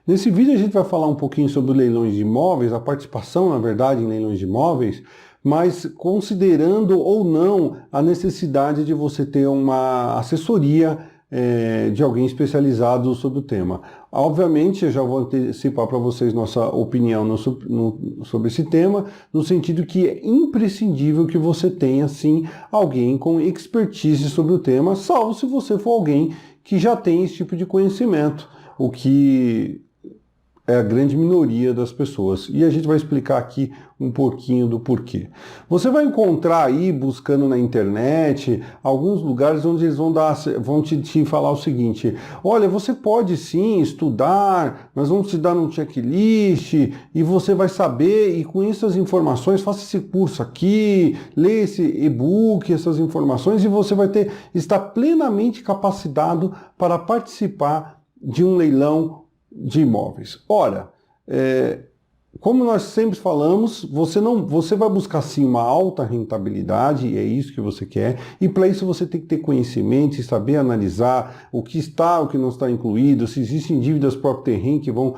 Nesse vídeo a gente vai falar um pouquinho sobre leilões de imóveis, a participação, na verdade, em leilões de imóveis, mas considerando ou não a necessidade de você ter uma assessoria de alguém especializado sobre o tema. Obviamente, eu já vou antecipar para vocês nossa opinião sobre esse tema, no sentido que é imprescindível que você tenha, sim, alguém com expertise sobre o tema, salvo se você for alguém que já tem esse tipo de conhecimento, o que é a grande minoria das pessoas. E a gente vai explicar aqui um pouquinho do porquê. Você vai encontrar aí, buscando na internet, alguns lugares onde eles vão te falar o seguinte: olha, você pode sim estudar, nós vamos te dar um checklist, e você vai saber, e com essas informações, faça esse curso aqui, lê esse e-book, essas informações, e você vai estar plenamente capacitado para participar de um leilão de imóveis. Ora, como nós sempre falamos, você vai buscar sim uma alta rentabilidade, e é isso que você quer, e para isso você tem que ter conhecimento e saber analisar o que está, o que não está incluído, se existem dívidas próprio terreno que vão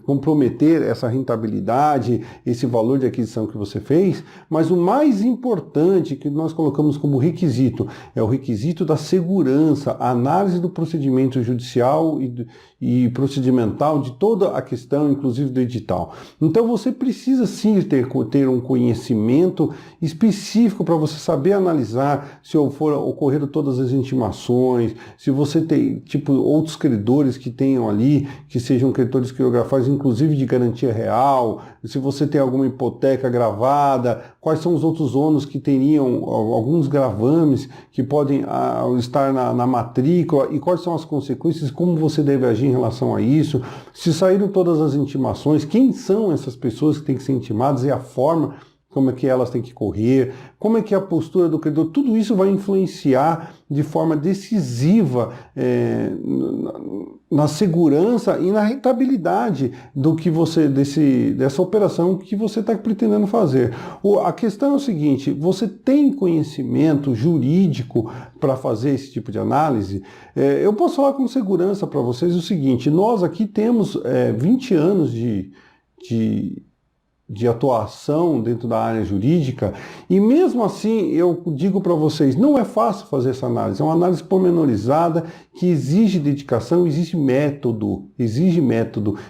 comprometer essa rentabilidade, esse valor de aquisição que você fez, mas o mais importante que nós colocamos como requisito é o requisito da segurança, a análise do procedimento judicial e procedimental de toda a questão, inclusive do edital. Então você precisa sim ter um conhecimento específico para você saber analisar se ocorreram todas as intimações, se você tem outros credores que tenham ali, que sejam credores quirografais, inclusive de garantia real, se você tem alguma hipoteca gravada, quais são os outros ônus que teriam alguns gravames que podem estar na matrícula, e quais são as consequências, como você deve agir em relação a isso, se saíram todas as intimações, quem são essas pessoas que têm que ser intimadas e a forma como é que elas têm que correr, como é que é a postura do credor, tudo isso vai influenciar de forma decisiva na segurança e na rentabilidade dessa operação que você está pretendendo fazer. A questão é o seguinte: você tem conhecimento jurídico para fazer esse tipo de análise? Eu posso falar com segurança para vocês o seguinte: nós aqui temos 20 anos de atuação dentro da área jurídica, e mesmo assim eu digo para vocês, não é fácil fazer essa análise, é uma análise pormenorizada que exige dedicação, exige método.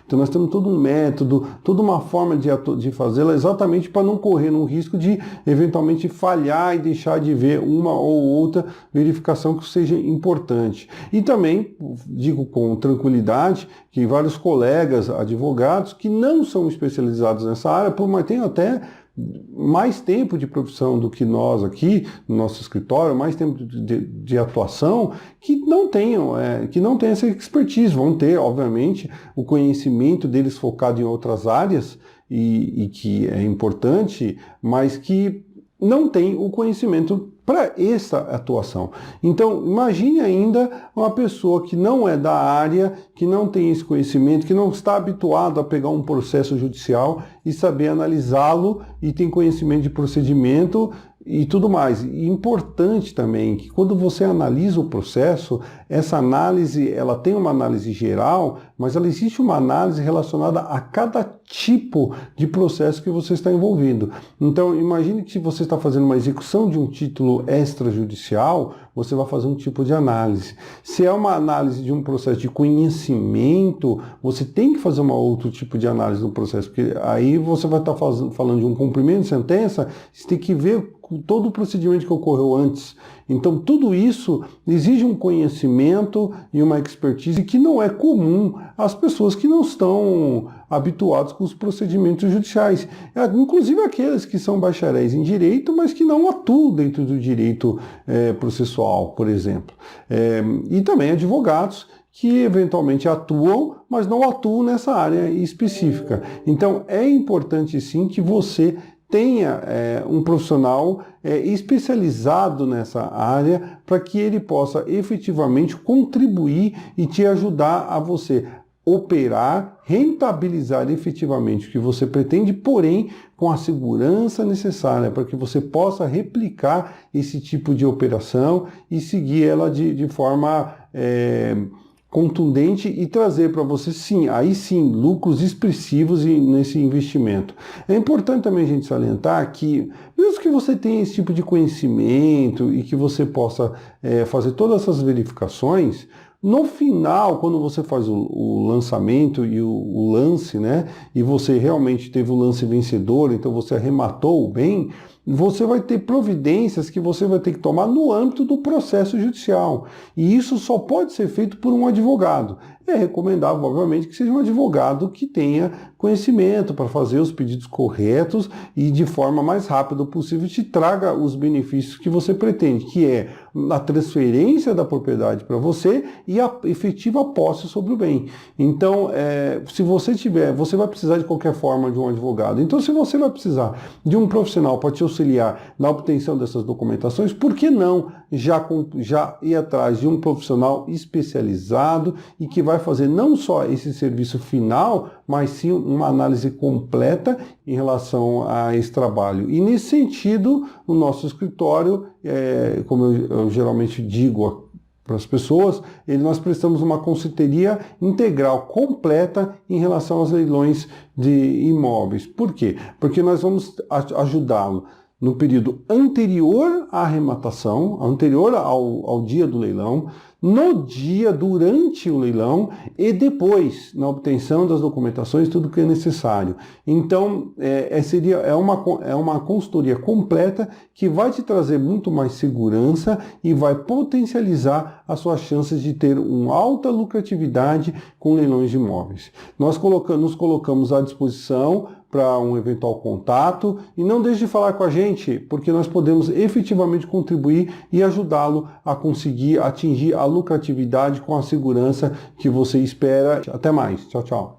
Então nós temos todo um método, toda uma forma de fazê-la, exatamente para não correr no risco de eventualmente falhar e deixar de ver uma ou outra verificação que seja importante. E também digo com tranquilidade que vários colegas advogados que não são especializados nessa área, mas tem até mais tempo de profissão do que nós aqui, no nosso escritório, mais tempo de atuação, que não tenham essa expertise, vão ter, obviamente, o conhecimento deles focado em outras áreas, e que é importante, mas que não tem o conhecimento para essa atuação. Então, imagine ainda uma pessoa que não é da área, que não tem esse conhecimento, que não está habituado a pegar um processo judicial e saber analisá-lo, e tem conhecimento de procedimento e tudo mais. E importante também que quando você analisa o processo, essa análise, ela tem uma análise geral, mas ela existe uma análise relacionada a cada tipo de processo que você está envolvido. Então, imagine que se você está fazendo uma execução de um título extrajudicial, você vai fazer um tipo de análise. Se é uma análise de um processo de conhecimento, você tem que fazer um outro tipo de análise do processo, porque aí você vai estar falando de um cumprimento de sentença, você tem que ver todo o procedimento que ocorreu antes. Então, tudo isso exige um conhecimento e uma expertise que não é comum às pessoas que não estão habituadas com os procedimentos judiciais. Inclusive aqueles que são bacharéis em direito, mas que não atuam dentro do direito processual, por exemplo. E também advogados que eventualmente atuam, mas não atuam nessa área específica. Então, é importante sim que você tenha um profissional especializado nessa área para que ele possa efetivamente contribuir e te ajudar a você operar, rentabilizar efetivamente o que você pretende, porém com a segurança necessária para que você possa replicar esse tipo de operação e seguir ela de forma contundente e trazer para você, sim, aí sim, lucros expressivos nesse investimento. É importante também a gente salientar que, mesmo que você tenha esse tipo de conhecimento e que você possa fazer todas essas verificações, no final, quando você faz o lançamento e o lance, né, e você realmente teve o lance vencedor, então você arrematou bem, você vai ter providências que você vai ter que tomar no âmbito do processo judicial. E isso só pode ser feito por um advogado. É recomendável, obviamente, que seja um advogado que tenha conhecimento para fazer os pedidos corretos e de forma mais rápida possível te traga os benefícios que você pretende, que é a transferência da propriedade para você e a efetiva posse sobre o bem. Então, se você tiver, você vai precisar de qualquer forma de um advogado. Então, se você vai precisar de um profissional para te auxiliar na obtenção dessas documentações, por que não já ir atrás de um profissional especializado e que vai fazer não só esse serviço final, mas sim uma análise completa em relação a esse trabalho. E nesse sentido, o nosso escritório, como eu geralmente digo para as pessoas, nós prestamos uma consultoria integral, completa em relação aos leilões de imóveis. Por quê? Porque nós vamos ajudá-lo no período anterior à arrematação, anterior ao dia do leilão, no dia durante o leilão e depois, na obtenção das documentações, tudo que é necessário. Então, é uma consultoria completa que vai te trazer muito mais segurança e vai potencializar as suas chances de ter uma alta lucratividade com leilões de imóveis. Nós nos colocamos à disposição para um eventual contato e não deixe de falar com a gente, porque nós podemos efetivamente contribuir e ajudá-lo a conseguir atingir a lucratividade com a segurança que você espera. Até mais. Tchau, tchau.